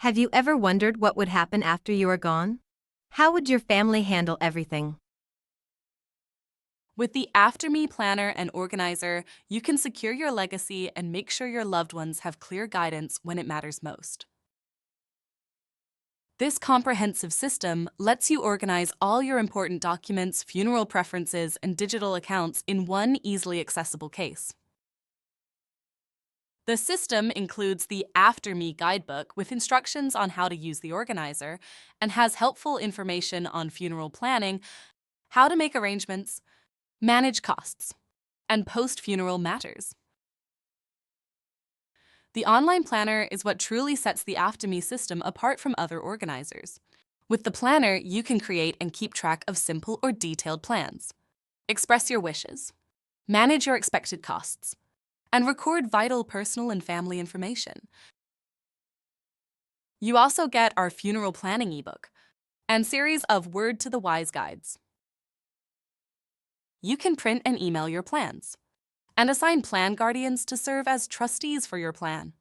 Have you ever wondered what would happen after you are gone? How would your family handle everything? With the After Me planner and organizer, you can secure your legacy and make sure your loved ones have clear guidance when it matters most. This comprehensive system lets you organize all your important documents, funeral preferences, and digital accounts in one easily accessible case. The system includes the After Me guidebook with instructions on how to use the organizer and has helpful information on funeral planning, how to make arrangements, manage costs, and post-funeral matters. The online planner is what truly sets the After Me system apart from other organizers. With the planner, you can create and keep track of simple or detailed plans, express your wishes, manage your expected costs, and record vital personal and family information. You also get our funeral planning ebook and series of Word to the Wise guides. You can print and email your plans and assign plan guardians to serve as trustees for your plan.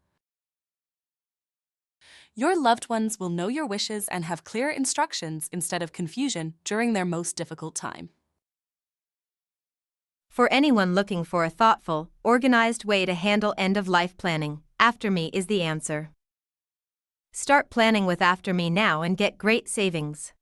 Your loved ones will know your wishes and have clear instructions instead of confusion during their most difficult time. For anyone looking for a thoughtful, organized way to handle end-of-life planning, After Me is the answer. Start planning with After Me now and get great savings.